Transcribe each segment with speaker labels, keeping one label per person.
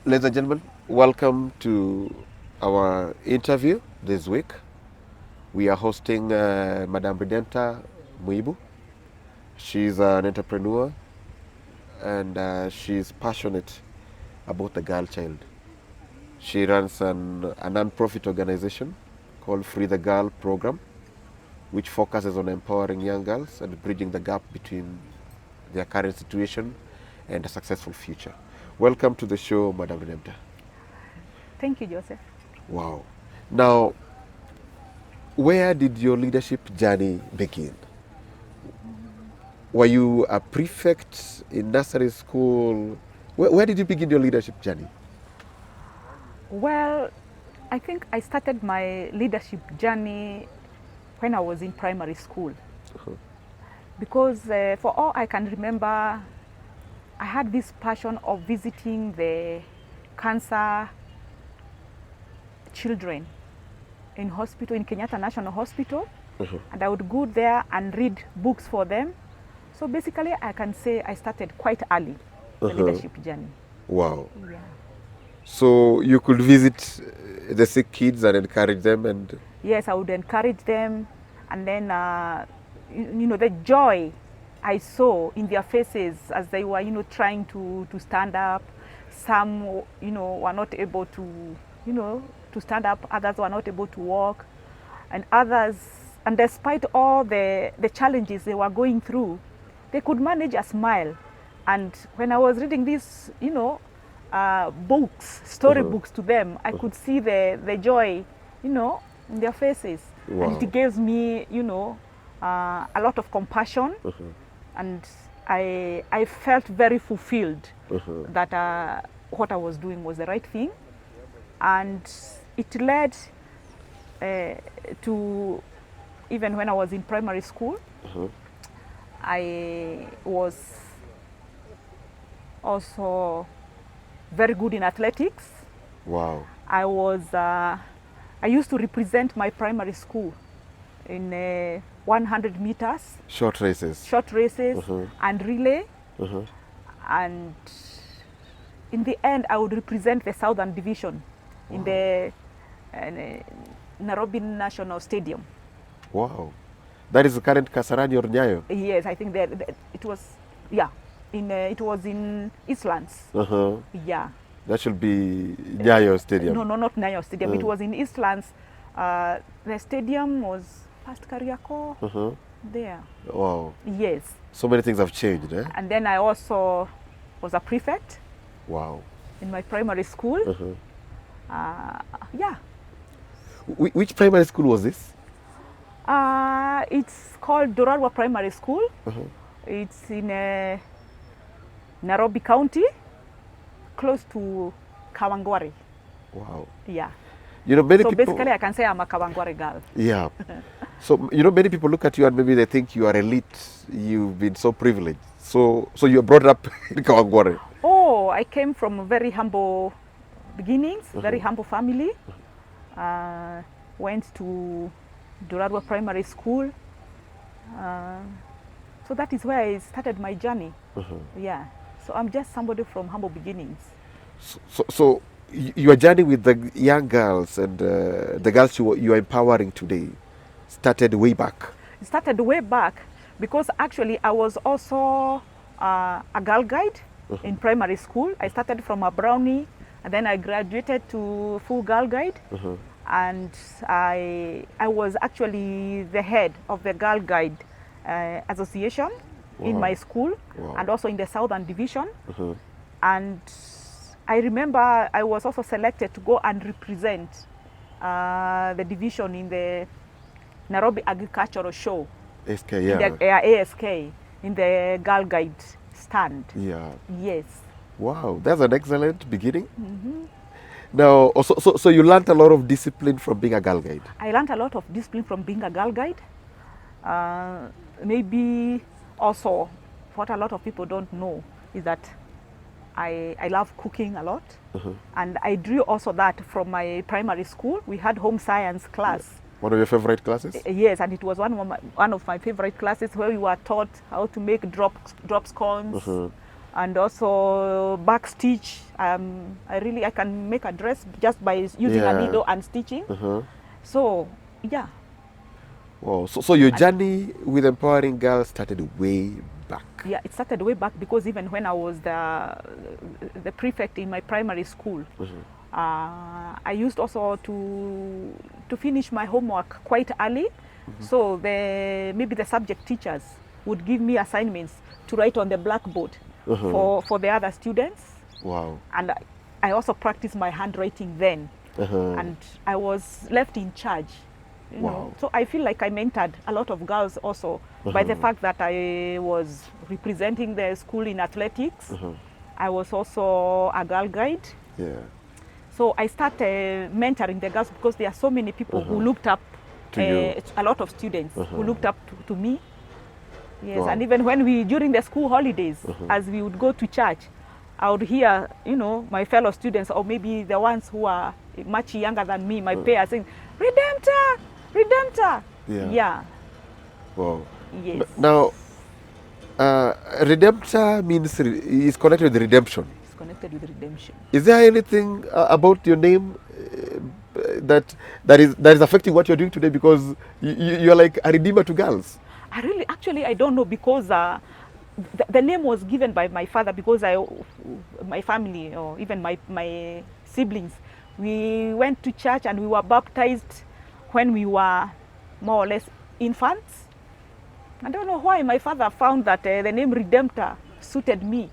Speaker 1: Ladies and gentlemen, welcome to our interview this week. We are hosting Madame Redempta Muibu. She's an entrepreneur and she's passionate about the girl child. She runs a non-profit organization called Free the Girl Program, which focuses on empowering young girls and bridging the gap between their current situation and a successful future. Welcome to the show, Madame Redempta.
Speaker 2: Thank you, Joseph.
Speaker 1: Wow. Now, where did your leadership journey begin? Were you a prefect in nursery school? Where did you begin your leadership journey?
Speaker 2: Well, I think I started my leadership journey when I was in primary school. Because for all I can remember, I had this passion of visiting the cancer children in hospital, in Kenyatta National Hospital. And I would go there and read books for them. So basically, I can say I started quite early the leadership journey.
Speaker 1: Wow.
Speaker 2: Yeah.
Speaker 1: So you could visit the sick kids and encourage them and...
Speaker 2: Yes, I would encourage them, and then the joy I saw in their faces as they were trying to stand up. Some were not able to to stand up, others were not able to walk, and others, and despite all the challenges they were going through, they could manage a smile. And when I was reading these books, storybooks to them, I could see the joy in their faces.
Speaker 1: Wow.
Speaker 2: And it gives me a lot of compassion, and I felt very fulfilled that what I was doing was the right thing. And it led to, even when I was in primary school, I was also very good in athletics.
Speaker 1: Wow.
Speaker 2: I used to represent my primary school in 100 meters.
Speaker 1: Short races.
Speaker 2: Short races and relay. And in the end, I would represent the Southern Division in the Nairobi National Stadium.
Speaker 1: Wow. That is the current Kasarani or Nyayo?
Speaker 2: Yes, I think it was, it was in Eastlands. Yeah.
Speaker 1: That should be Nyayo Stadium.
Speaker 2: No, not Nyayo Stadium. It was in Eastlands. The stadium was past Kariako. There.
Speaker 1: Wow.
Speaker 2: Yes.
Speaker 1: So many things have changed, eh?
Speaker 2: And then I also was a prefect.
Speaker 1: Wow.
Speaker 2: In my primary school. Yeah.
Speaker 1: Which primary school was this?
Speaker 2: It's called Dorarwa Primary School. It's in Nairobi County, close to Kawangware.
Speaker 1: Wow.
Speaker 2: Yeah.
Speaker 1: Many
Speaker 2: so
Speaker 1: people...
Speaker 2: basically I can say I'm a Kawangware girl.
Speaker 1: Yeah. So, many people look at you and maybe they think you are elite. You've been so privileged. So you were brought up in Kawangware.
Speaker 2: Oh, I came from very humble beginnings, very humble family. Went to Dorarwa Primary School. So that is where I started my journey. Yeah. So I'm just somebody from humble beginnings.
Speaker 1: So your journey with the young girls and the girls you are empowering today started way back.
Speaker 2: It started way back because actually I was also a girl guide in primary school. I started from a brownie and then I graduated to full girl guide. And I was actually the head of the girl guide association in my school and also in the Southern Division. And I remember I was also selected to go and represent the division in the Nairobi Agricultural Show.
Speaker 1: ASK, yeah.
Speaker 2: ASK, in the girl guide stand.
Speaker 1: Yeah.
Speaker 2: Yes.
Speaker 1: Wow, that's an excellent beginning. Now, so you learned a lot of discipline from being a girl guide.
Speaker 2: I learned a lot of discipline from being a girl guide. Maybe also what a lot of people don't know is that I love cooking a lot. And I drew also that from my primary school. We had home science class.
Speaker 1: One of your favorite classes?
Speaker 2: Yes, and it was one of my favorite classes where we were taught how to make drop scones, and also back stitch. I can make a dress just by using a
Speaker 1: Yeah.
Speaker 2: needle and stitching.
Speaker 1: Uh-huh.
Speaker 2: So yeah,
Speaker 1: Wow. So your journey with empowering girls started way back.
Speaker 2: yeah, it started way back because even when I was the prefect in my primary school, I used also to finish my homework quite early. So maybe the subject teachers would give me assignments to write on the blackboard for the other students,
Speaker 1: Wow.
Speaker 2: and I also practiced my handwriting then, and I was left in charge. You know.
Speaker 1: Wow.
Speaker 2: So I feel like I mentored a lot of girls also by the fact that I was representing the school in athletics. I was also a girl guide.
Speaker 1: Yeah.
Speaker 2: So I started mentoring the girls because there are so many people who looked up
Speaker 1: To you.
Speaker 2: a lot of students who looked up to me. Yes,
Speaker 1: Wow.
Speaker 2: and even when during the school holidays, as we would go to church, I would hear, my fellow students or maybe the ones who are much younger than me, my peers saying, Redempta, Redempta.
Speaker 1: Yeah.
Speaker 2: Yeah.
Speaker 1: Wow.
Speaker 2: Yes.
Speaker 1: Now, Redempta means is connected with redemption.
Speaker 2: It's connected with redemption.
Speaker 1: Is there anything about your name that is affecting what you're doing today? Because you're like a redeemer to girls.
Speaker 2: I don't know because the name was given by my father because my family or even my siblings, we went to church and we were baptized when we were more or less infants. I don't know why my father found that the name Redempta suited me.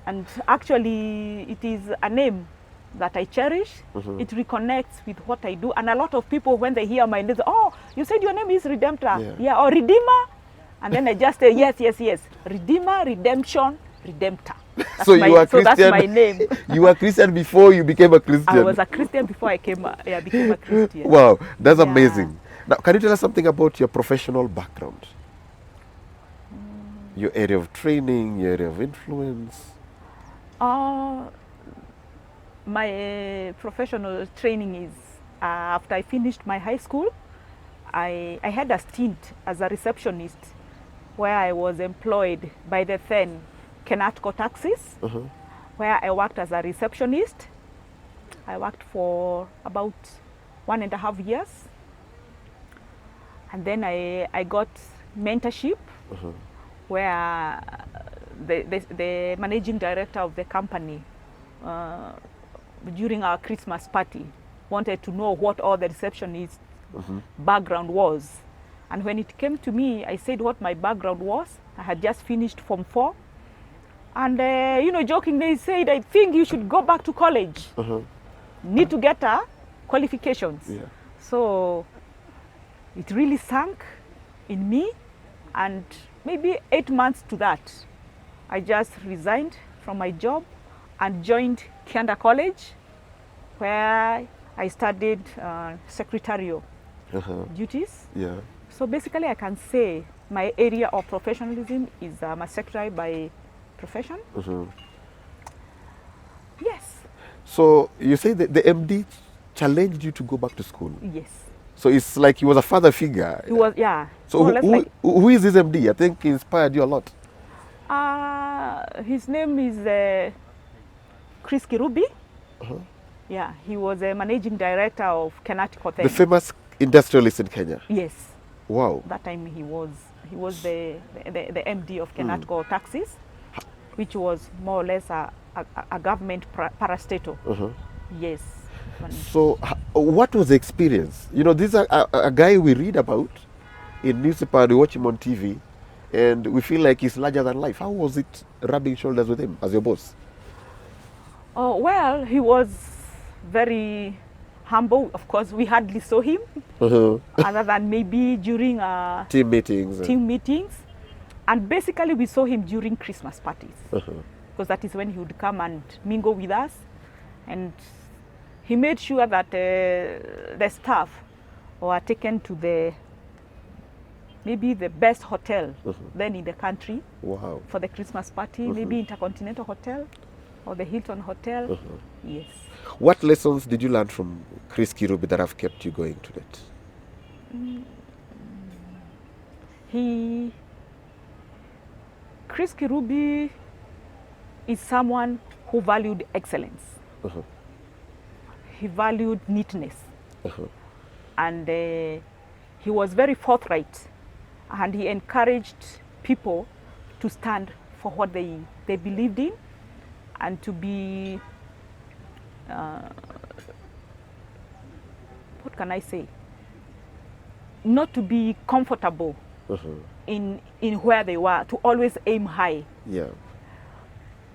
Speaker 2: And actually, it is a name that I cherish. It reconnects with what I do. And a lot of people, when they hear my name, say, oh, you said your name is Redempta. Yeah, or Redeemer. And then I just say, yes. Redeemer, redemption, Redempta. That's
Speaker 1: So you are Christian.
Speaker 2: So that's my name.
Speaker 1: You were Christian before you became a Christian.
Speaker 2: I was a Christian before I became a Christian.
Speaker 1: Wow, that's
Speaker 2: Yeah.
Speaker 1: amazing. Now, can you tell us something about your professional background? Your area of training, your area of influence?
Speaker 2: My professional training is after I finished my high school, I had a stint as a receptionist where I was employed by the then Kenatco Taxis, where I worked as a receptionist. I worked for about 1.5 years. And then I got mentorship where the managing director of the company during our Christmas party wanted to know what all the receptionist background was. And when it came to me, I said what my background was. I had just finished Form 4. And, jokingly he said, I think you should go back to college. Need to get qualifications.
Speaker 1: Yeah.
Speaker 2: So it really sank in me. And maybe 8 months to that, I just resigned from my job and joined Kianda College, where I studied secretarial duties.
Speaker 1: Yeah.
Speaker 2: So basically I can say my area of professionalism is a secretary by profession. Yes.
Speaker 1: So you say that the MD challenged you to go back to school.
Speaker 2: Yes.
Speaker 1: So it's like he was a father figure.
Speaker 2: He was, yeah.
Speaker 1: So
Speaker 2: more or less
Speaker 1: who is this MD? I think he inspired you a lot.
Speaker 2: His name is Chris Kirubi. Yeah, he was a managing director of Kenatco.
Speaker 1: The famous industrialist in Kenya.
Speaker 2: Yes.
Speaker 1: Wow.
Speaker 2: That time he was the MD of Kenatco Taxis, which was more or less a government parastatal. Yes.
Speaker 1: So what was the experience? This is a guy we read about in newspaper, we watch him on TV, and we feel like he's larger than life. How was it rubbing shoulders with him as your boss?
Speaker 2: Oh, well, he was very humble. Of course, we hardly saw him, other than maybe during
Speaker 1: team meetings.
Speaker 2: And basically, we saw him during Christmas parties, because that is when he would come and mingle with us. And he made sure that the staff were taken to maybe the best hotel then in the country.
Speaker 1: Wow.
Speaker 2: For the Christmas party, maybe Intercontinental Hotel or the Hilton Hotel. Yes.
Speaker 1: What lessons did you learn from Chris Kirubi that have kept you going to that?
Speaker 2: Chris Kirubi is someone who valued excellence. He valued neatness. And he was very forthright, and he encouraged people to stand for what they believed in, and to be, what can I say, not to be comfortable in where they were, to always aim high.
Speaker 1: Yeah.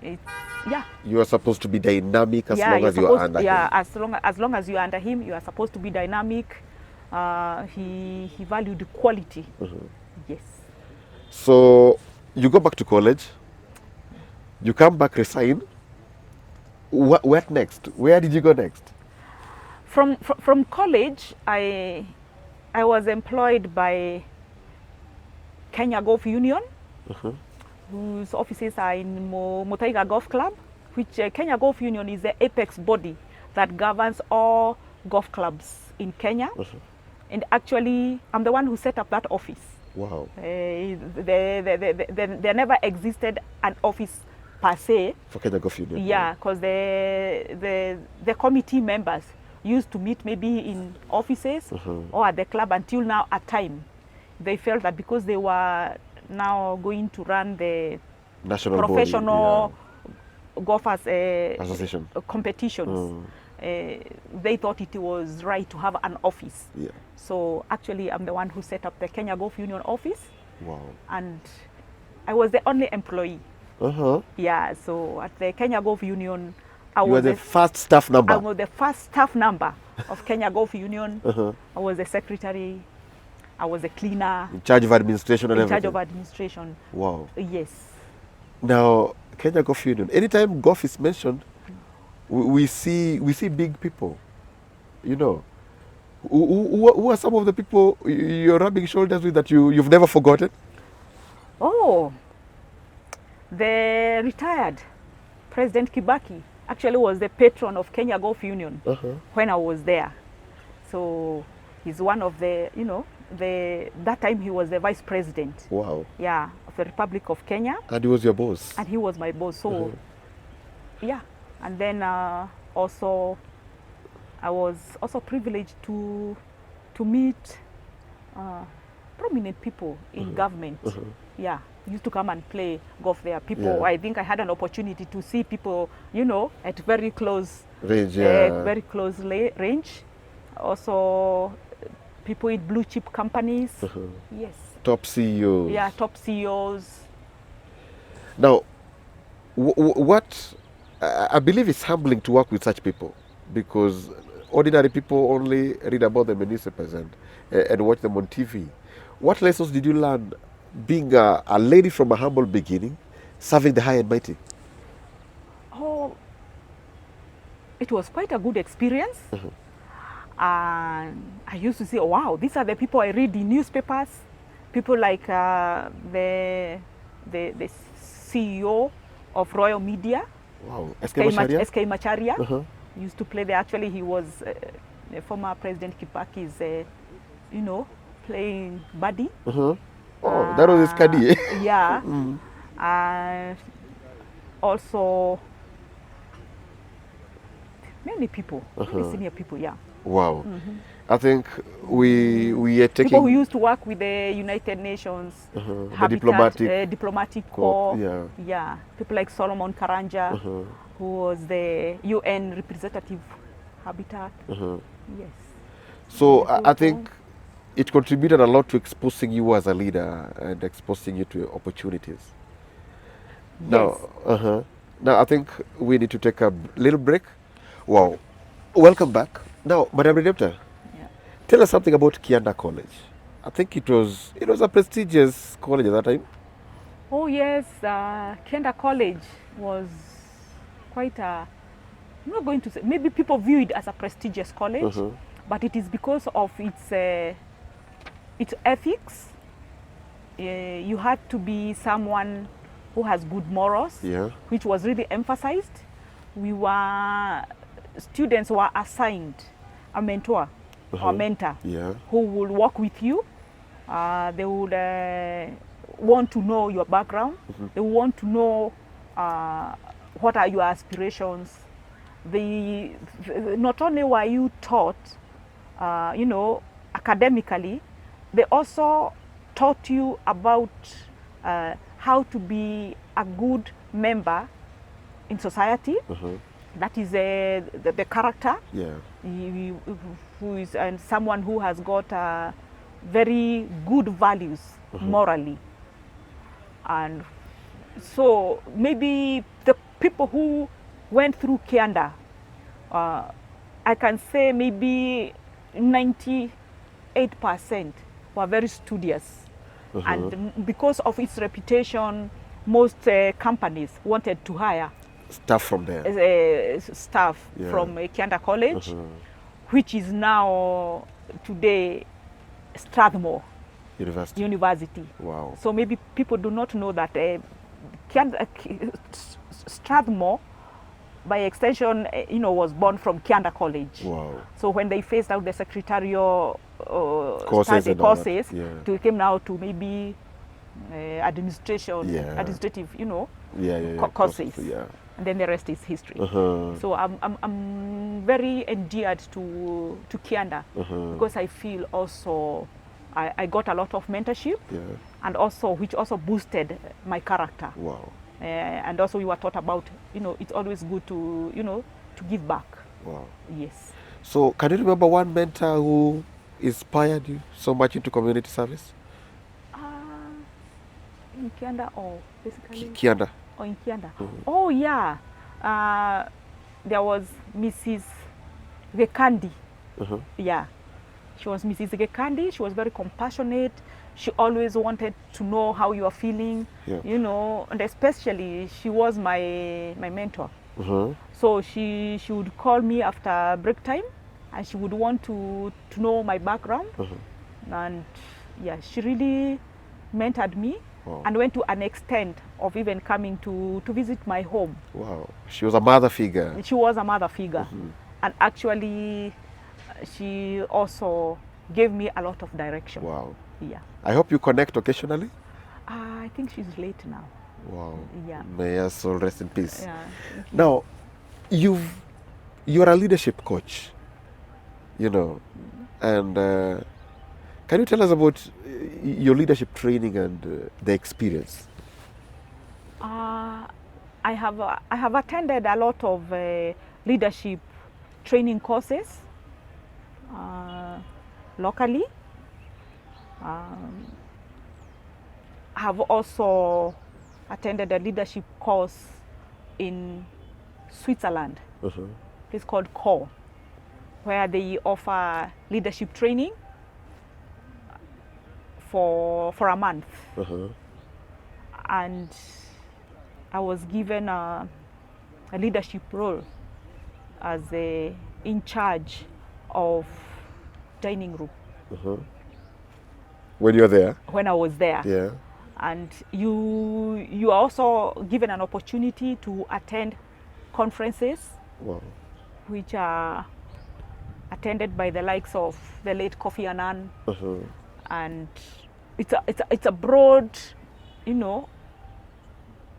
Speaker 2: It's, yeah.
Speaker 1: You are supposed to be dynamic as long as you are under him.
Speaker 2: Yeah, as long as you are under him, you are supposed to be dynamic. He valued quality. Yes.
Speaker 1: So you go back to college, you come back, resign. What next? Where did you go next?
Speaker 2: From college, I was employed by Kenya Golf Union, whose offices are in Mutaiga Golf Club, which Kenya Golf Union is the apex body that governs all golf clubs in Kenya. And actually, I'm the one who set up that office.
Speaker 1: Wow.
Speaker 2: There never existed an office per se.
Speaker 1: For Kenya Golf Union.
Speaker 2: Yeah, because the committee members used to meet maybe in offices or at the club until now. At time, they felt that because they were now going to run the
Speaker 1: national
Speaker 2: professional
Speaker 1: body,
Speaker 2: golfers
Speaker 1: association
Speaker 2: competitions, they thought it was right to have an office.
Speaker 1: Yeah.
Speaker 2: So actually, I'm the one who set up the Kenya Golf Union office.
Speaker 1: Wow.
Speaker 2: And I was the only employee. Yeah, so at the Kenya Golf Union, I was
Speaker 1: the first staff number.
Speaker 2: I was the first staff number of Kenya Golf Union. I was the secretary. I was the cleaner.
Speaker 1: In charge of administration and
Speaker 2: in
Speaker 1: everything.
Speaker 2: charge of administration.
Speaker 1: Wow.
Speaker 2: Yes.
Speaker 1: Now, Kenya Golf Union. Anytime golf is mentioned, we see big people. You know, who are some of the people you're rubbing shoulders with that you've never forgotten?
Speaker 2: Oh, the retired President Kibaki actually was the patron of Kenya Golf Union when I was there. So he's one of the, that time he was the vice president.
Speaker 1: Wow.
Speaker 2: Yeah, of the Republic of Kenya.
Speaker 1: And he was your boss.
Speaker 2: And he was my boss. So, yeah. And then also, I was also privileged to meet prominent people in government. Yeah, used to come and play golf there. People, I think I had an opportunity to see people, at very close
Speaker 1: range.
Speaker 2: Very close range. Also, people in blue chip companies. Yes.
Speaker 1: Top CEOs.
Speaker 2: Yeah, top CEOs.
Speaker 1: Now, what I believe it's humbling to work with such people, because ordinary people only read about them in newspapers and watch them on TV. What lessons did you learn being a lady from a humble beginning, serving the high and mighty?
Speaker 2: Oh, it was quite a good experience. And I used to say, oh, wow, these are the people I read in newspapers. People like the CEO of Royal Media.
Speaker 1: Wow,
Speaker 2: SK Macharia. Used to play there. Actually, he was the former President Kibaki's, playing buddy.
Speaker 1: Oh, that was his caddy.
Speaker 2: Yeah. Also, many people, many senior people, yeah.
Speaker 1: Wow. I think we are taking...
Speaker 2: People who used to work with the United Nations,
Speaker 1: the
Speaker 2: diplomatic corps.
Speaker 1: Yeah.
Speaker 2: Yeah. People like Solomon Karanja, who was the UN representative Habitat. Yes.
Speaker 1: So I think it contributed a lot to exposing you as a leader and exposing you to opportunities.
Speaker 2: Yes.
Speaker 1: Now I think we need to take a little break. Wow. Welcome back. Now, Madam Redempta, tell us something about Kianda College. I think it was a prestigious college at that time.
Speaker 2: Oh yes, Kianda College was quite a, I'm not going to say, maybe people view it as a prestigious college, but it is because of its ethics. You had to be someone who has good morals, which was really emphasized. Students were assigned a mentor or mentor who will work with you. They would want to know your background. They want to know what are your aspirations. Not only were you taught, academically, they also taught you about how to be a good member in society. That is the character.
Speaker 1: Yeah.
Speaker 2: Who is and someone who has got very good values morally. And so maybe the people who went through Kianda, I can say maybe 98% were very studious. And because of its reputation, most companies wanted to hire
Speaker 1: Staff from there.
Speaker 2: Staff from Kianda College, which is now today Strathmore University.
Speaker 1: Wow.
Speaker 2: So maybe people do not know that Strathmore, by extension, was born from Kianda College.
Speaker 1: Wow.
Speaker 2: So when they phased out the secretarial
Speaker 1: Courses,
Speaker 2: it came now to maybe administrative, courses.
Speaker 1: Yeah.
Speaker 2: And then the rest is history. So I'm very endeared to Kianda because I feel also I got a lot of mentorship, and also which also boosted my character.
Speaker 1: Wow.
Speaker 2: And also we were taught about, it's always good to, to give back.
Speaker 1: Wow.
Speaker 2: Yes.
Speaker 1: So can you remember one mentor who inspired you so much into community service?
Speaker 2: In Kianda or basically?
Speaker 1: Kianda.
Speaker 2: Oh, in Kianda. Oh, yeah. There was Mrs. Gekandi. Yeah. She was Mrs. Gekandi. She was very compassionate. She always wanted to know how you are feeling, and especially she was my mentor. So she would call me after break time, and she would want to know my background. And yeah, she really mentored me.
Speaker 1: Wow.
Speaker 2: And went to an extent of even coming to visit my home.
Speaker 1: Wow. She was a mother figure.
Speaker 2: She was a mother figure. And actually, she also gave me a lot of direction.
Speaker 1: Wow.
Speaker 2: Yeah.
Speaker 1: I hope you connect occasionally.
Speaker 2: I think she's late now.
Speaker 1: Wow.
Speaker 2: Yeah.
Speaker 1: May her soul rest in peace.
Speaker 2: Yeah.
Speaker 1: Now, you're a leadership coach, and can you tell us about your leadership training and the experience?
Speaker 2: I have attended a lot of leadership training courses locally. I have also attended a leadership course in Switzerland. It's called CORE, where they offer leadership training for a month. And I was given a leadership role as in charge of dining room.
Speaker 1: When you're there?
Speaker 2: When I was there.
Speaker 1: Yeah.
Speaker 2: And you are also given an opportunity to attend conferences.
Speaker 1: Wow.
Speaker 2: Which are attended by the likes of the late Kofi Annan. And it's a broad,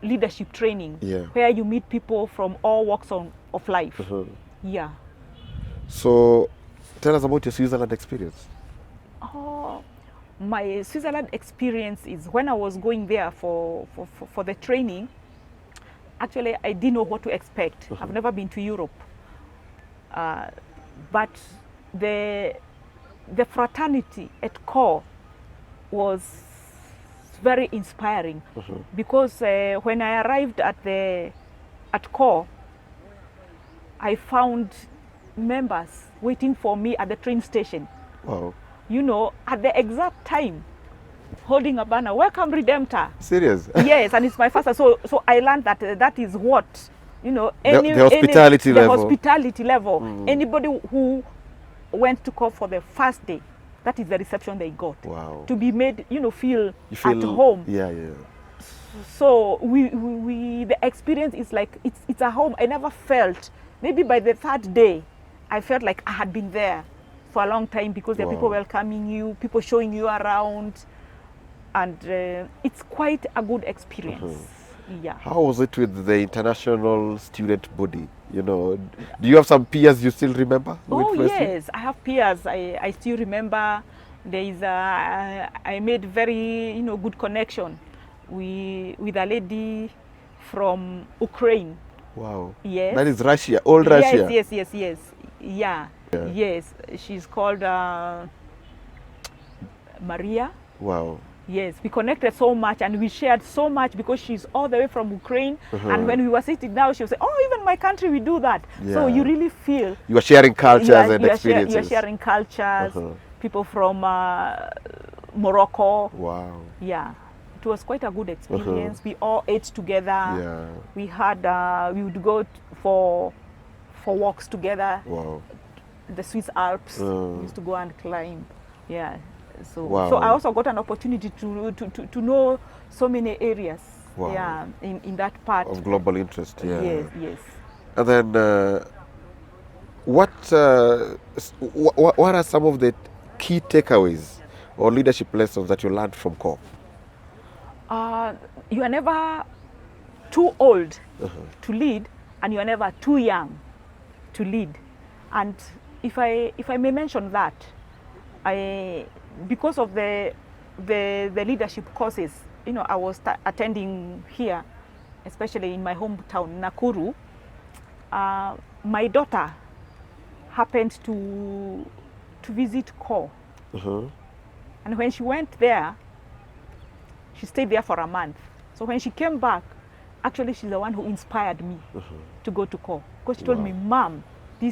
Speaker 2: leadership training, where you meet people from all walks of life. Yeah.
Speaker 1: So tell us about your Switzerland experience.
Speaker 2: My Switzerland experience is when I was going there for the training. Actually, I didn't know what to expect. I've never been to Europe. But the fraternity at CORE was very inspiring, because when I arrived at CORE, I found members waiting for me at the train station.
Speaker 1: Wow.
Speaker 2: At the exact time, holding a banner, "Welcome Redempta."
Speaker 1: Serious?
Speaker 2: Yes, and it's my first. So I learned that that is what,
Speaker 1: the hospitality level.
Speaker 2: Anybody who went to CORE for the first day, that is the reception they got.
Speaker 1: Wow.
Speaker 2: To be made, feel at home.
Speaker 1: Yeah.
Speaker 2: So the experience is like it's a home. I never felt. Maybe by the third day, I felt like I had been there for a long time, because there are people welcoming you, people showing you around, and it's quite a good experience. Yeah.
Speaker 1: How was it with the international student body? You know, do you have some peers you still remember who
Speaker 2: Oh
Speaker 1: influenced you?
Speaker 2: yes, I have peers. I still remember there is I made very good connection with a lady from Ukraine.
Speaker 1: Wow.
Speaker 2: Yes.
Speaker 1: That is Russia, old
Speaker 2: Yes,
Speaker 1: Russia.
Speaker 2: yes, yes, yes. Yeah.
Speaker 1: Yeah.
Speaker 2: Yes. She's called Maria.
Speaker 1: Wow.
Speaker 2: Yes, we connected so much and we shared so much because she's all the way from Ukraine. And when we were sitting down, she would say, "Oh, even my country, we do that." So
Speaker 1: Yeah.
Speaker 2: you really feel
Speaker 1: You are sharing cultures and
Speaker 2: you
Speaker 1: experiences.
Speaker 2: are sharing cultures. People from Morocco.
Speaker 1: Wow.
Speaker 2: Yeah, it was quite a good experience. We all ate together.
Speaker 1: Yeah.
Speaker 2: We had we would go for walks together.
Speaker 1: Wow.
Speaker 2: The Swiss Alps. We used to go and climb. Yeah. So,
Speaker 1: Wow.
Speaker 2: so I also got an opportunity to know so many areas.
Speaker 1: Wow.
Speaker 2: Yeah, in that part
Speaker 1: Of global interest. Yeah.
Speaker 2: Yes, yes.
Speaker 1: And then, what are some of the key takeaways or leadership lessons that you learned from COP?
Speaker 2: You are never too old to lead, and you are never too young to lead. And if I may mention that, because of the leadership courses, I was attending here, especially in my hometown, Nakuru. My daughter happened to visit CORE. And when she went there, she stayed there for a month. So when she came back, actually she's the one who inspired me to go to CORE. Because she told me, "Mom,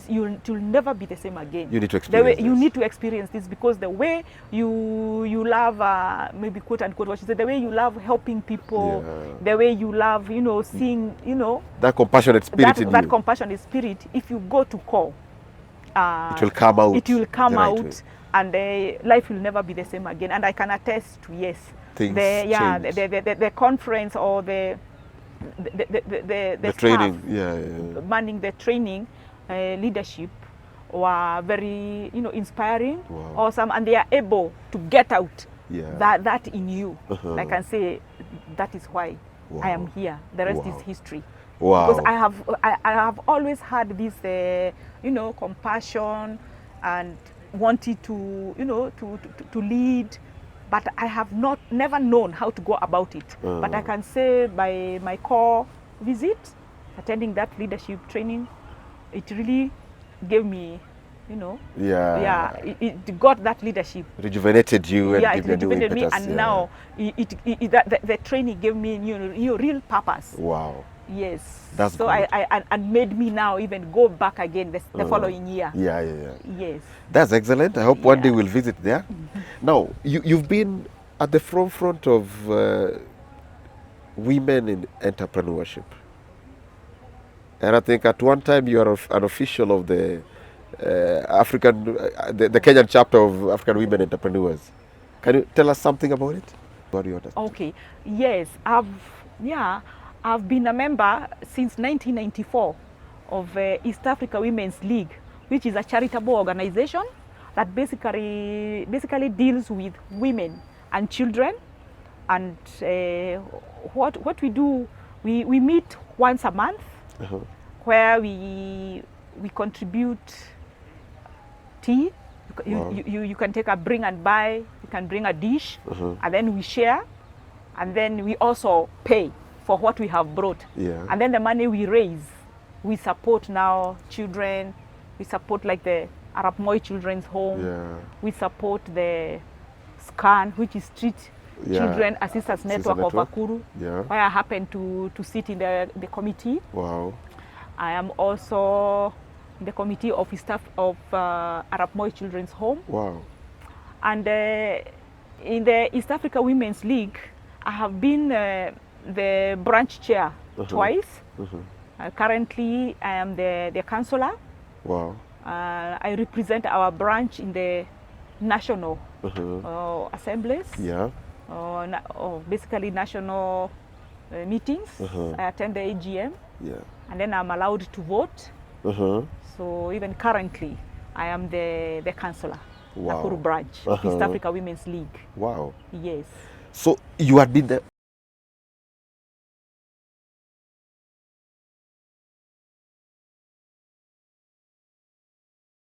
Speaker 2: you'll never be the same again.
Speaker 1: You need to experience
Speaker 2: You need to experience this, because the way you love, maybe quote unquote what she said, the way you love helping people, the way you love, seeing,
Speaker 1: that compassionate spirit in
Speaker 2: that
Speaker 1: you.
Speaker 2: compassionate spirit, if you go to CORE,
Speaker 1: it will come out.
Speaker 2: It will come
Speaker 1: the right
Speaker 2: out,
Speaker 1: way.
Speaker 2: and life will never be the same again. And I can attest to, yes,
Speaker 1: Things change.
Speaker 2: the conference or the
Speaker 1: training,
Speaker 2: staff manning the training, leadership were very inspiring, awesome, and they are able to get out that in you. I can say that is why I am here. The rest is history.
Speaker 1: Wow.
Speaker 2: Because I have always had this compassion and wanted to to lead, but I have never known how to go about it. But I can say by my CORE visit, attending that leadership training, it really gave me, it got that leadership.
Speaker 1: Rejuvenated you and
Speaker 2: it rejuvenated me, and now the training gave me real purpose.
Speaker 1: Wow.
Speaker 2: Yes.
Speaker 1: That's
Speaker 2: so
Speaker 1: good.
Speaker 2: and made me now even go back again the following year.
Speaker 1: Yeah.
Speaker 2: Yes.
Speaker 1: That's excellent. I hope one day we'll visit there. Now, you've been at the forefront of women in entrepreneurship. And I think at one time you are an official of the the Kenyan chapter of African Women Entrepreneurs. Can you tell us something about it? What do you understand?
Speaker 2: Okay. Yes, I've been a member since 1994 of East Africa Women's League, which is a charitable organization that basically deals with women and children. And what we do, we meet once a month, where we contribute tea. You can take a bring and buy. You can bring a dish, and then we share, and then we also pay for what we have brought. And then the money we raise, we support now children. We support like the Arab Moi Children's Home. We support the SCAN, which is Street Children Assistance Network of Akuru, where I happen to sit in the committee.
Speaker 1: Wow.
Speaker 2: I am also in the committee of Arab Moi Children's Home.
Speaker 1: Wow.
Speaker 2: And in the East Africa Women's League, I have been the branch chair twice. Currently, I am the councillor.
Speaker 1: Wow.
Speaker 2: I represent our branch in the national assemblies. Basically national meetings. I attend the AGM. And then I'm allowed to vote. So even currently, I am the councillor, Nakuru branch, East Africa Women's League.
Speaker 1: Wow.
Speaker 2: Yes.
Speaker 1: So you had been there